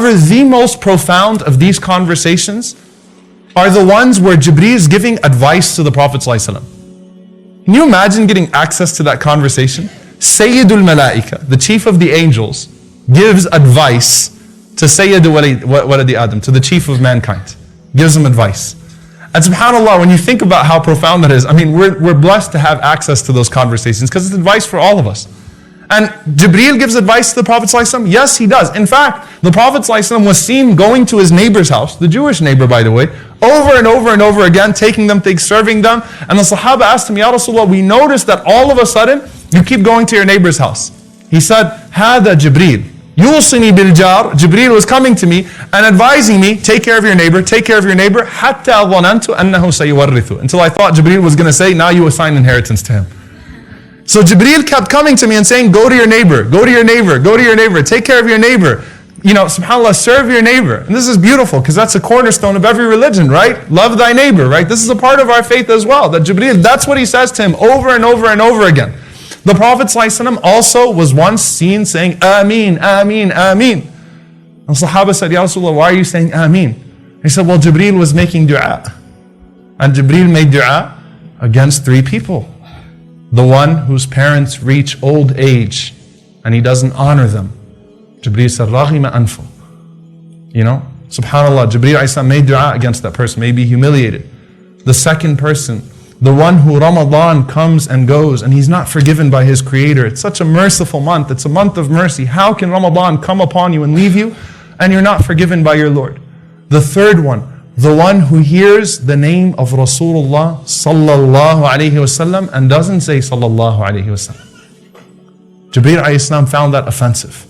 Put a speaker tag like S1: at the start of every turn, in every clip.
S1: However, the most profound of these conversations are the ones where Jibreel is giving advice to the Prophet ﷺ. Can you imagine getting access to that conversation? Sayyidul Malaika, the chief of the angels, gives advice to Sayyidul Waladi Adam, to the chief of mankind. Gives him advice. And subhanAllah, when you think about how profound that is, I mean, we're blessed to have access to those conversations because it's advice for all of us. And Jibreel gives advice to the Prophet ﷺ? Yes, he does. In fact, the Prophet ﷺ was seen going to his neighbor's house, the Jewish neighbor by the way, over and over and over again, taking them things, serving them. And the Sahaba asked him, Ya Rasulullah, we noticed that all of a sudden, you keep going to your neighbor's house. He said, Hada Jibreel. Yusini bil jar. Jibreel was coming to me and advising me, take care of your neighbor, take care of your neighbor, hatta dhanantu annahu sayuwarrithu. Until I thought Jibreel was going to say, now you assign inheritance to him. So Jibreel kept coming to me and saying, go to your neighbor, go to your neighbor, go to your neighbor, take care of your neighbor. You know, subhanAllah, serve your neighbor. And this is beautiful because that's a cornerstone of every religion, right? Love thy neighbor, right? This is a part of our faith as well. That Jibreel, that's what he says to him over and over and over again. The Prophet ﷺ also was once seen saying, Ameen, Ameen, Ameen. And Sahaba said, Ya Rasulullah, why are you saying Ameen? He said, well, Jibreel was making dua. And Jibreel made dua against three people. The one whose parents reach old age and he doesn't honor them. Jibreel said, Raghima anfu. You know, subhanAllah, Jibreel made dua against that person, may be humiliated. The second person, the one who Ramadan comes and goes and he's not forgiven by his creator. It's such a merciful month. It's a month of mercy. How can Ramadan come upon you and leave you and you're not forgiven by your Lord? The third one, the one who hears the name of Rasulullah sallallahu alayhi wasallam and doesn't say sallallahu alayhi wasallam. Jibreel alayhi salam found that offensive.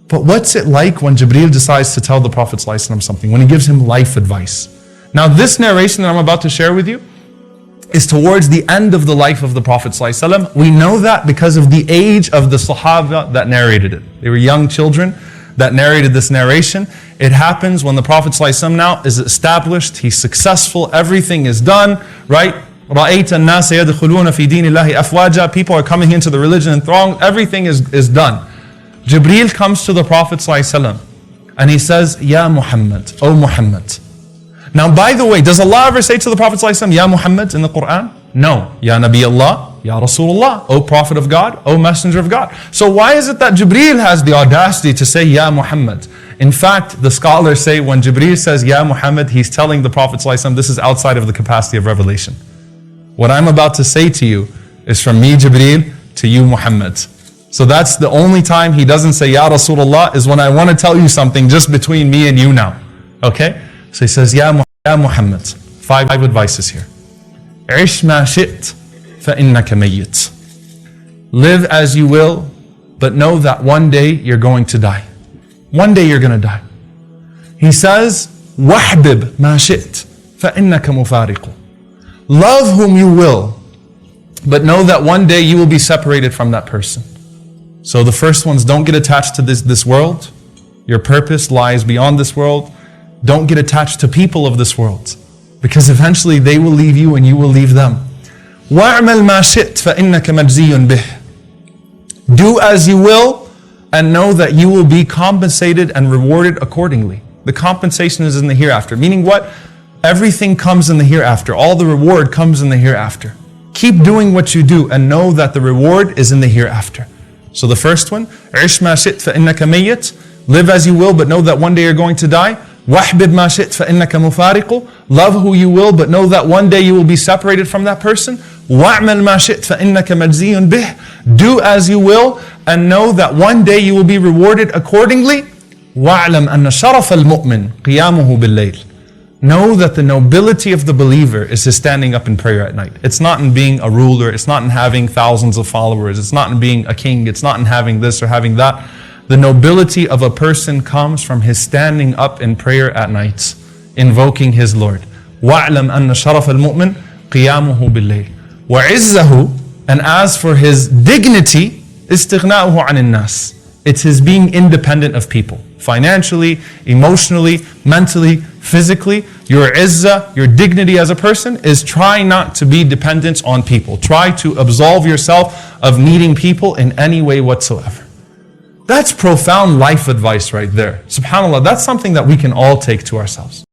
S1: But what's it like when Jibreel decides to tell the Prophet sallallahu alayhi wasallam something, when he gives him life advice? Now this narration that I'm about to share with you is towards the end of the life of the Prophet ﷺ. We know that because of the age of the Sahaba that narrated it. They were young children that narrated this narration. It happens when the Prophet ﷺ now is established, he's successful, everything is done, right? رَأَيْتَ النَّاسَ يَدْخُلُونَ فِي دِينِ اللَّهِ أَفْوَاجًا. People are coming into the religion in throngs, everything is done. Jibreel comes to the Prophet ﷺ and he says, Ya Muhammad, O Muhammad. Now, by the way, does Allah ever say to the Prophet ﷺ, Ya Muhammad in the Quran? No. Ya Nabi Allah, Ya Rasulullah, O Prophet of God, O Messenger of God. So why is it that Jibreel has the audacity to say Ya Muhammad? In fact, the scholars say when Jibreel says Ya Muhammad, he's telling the Prophet ﷺ, this is outside of the capacity of revelation. What I'm about to say to you is from me, Jibreel, to you, Muhammad. So that's the only time he doesn't say Ya Rasulullah is when I want to tell you something just between me and you now. Okay? So he says, Ya Muhammad. 5 advices here. عِشْ مَا شِئْتَ فَإِنَّكَ مَيِّتٌ. Live as you will, but know that one day you're going to die. One day you're going to die. He says, وَحْبِبْ مَا شِئْتَ فَإِنَّكَ مُفَارِقُ. Love whom you will, but know that one day you will be separated from that person. So the first ones, don't get attached to this world. Your purpose lies beyond this world. Don't get attached to people of this world, because eventually they will leave you and you will leave them. وَاعْمَلْ مَا شِئْتَ فَإِنَّكَ مَجْزِيٌّ بِهِ. Do as you will and know that you will be compensated and rewarded accordingly. The compensation is in the hereafter. Meaning what? Everything comes in the hereafter. All the reward comes in the hereafter. Keep doing what you do and know that the reward is in the hereafter. So the first one, عِشْ مَا شِئْتَ فَإِنَّكَ مَيِّتٌ. Live as you will, but know that one day you're going to die. وَحْبِبْ مَا شِئْتَ فَإِنَّكَ مُفَارِقُ. Love who you will, but know that one day you will be separated from that person. وَاعْمَلْ مَا شِئْتَ فَإِنَّكَ مَجْزِيٌّ بِهِ. Do as you will, and know that one day you will be rewarded accordingly. وَاعْلَمْ أَنَّ شَرَفَ الْمُؤْمِنِ قِيَامُهُ بِاللَّيْلِ. Know that the nobility of the believer is his standing up in prayer at night. It's not in being a ruler, it's not in having thousands of followers, it's not in being a king, it's not in having this or having that. The nobility of a person comes from his standing up in prayer at night, invoking his Lord. وَاعْلَمْ أَنَّ شَرَفَ الْمُؤْمِنِ قِيَامُهُ بِاللَّيْلِ. وَعِزَّهُ. And as for his dignity, إِسْتِغْنَاؤُهُ عَنِ النَّاسِ. It's his being independent of people. Financially, emotionally, mentally, physically. Your izzah, your dignity as a person is try not to be dependent on people. Try to absolve yourself of needing people in any way whatsoever. That's profound life advice right there. SubhanAllah, that's something that we can all take to ourselves.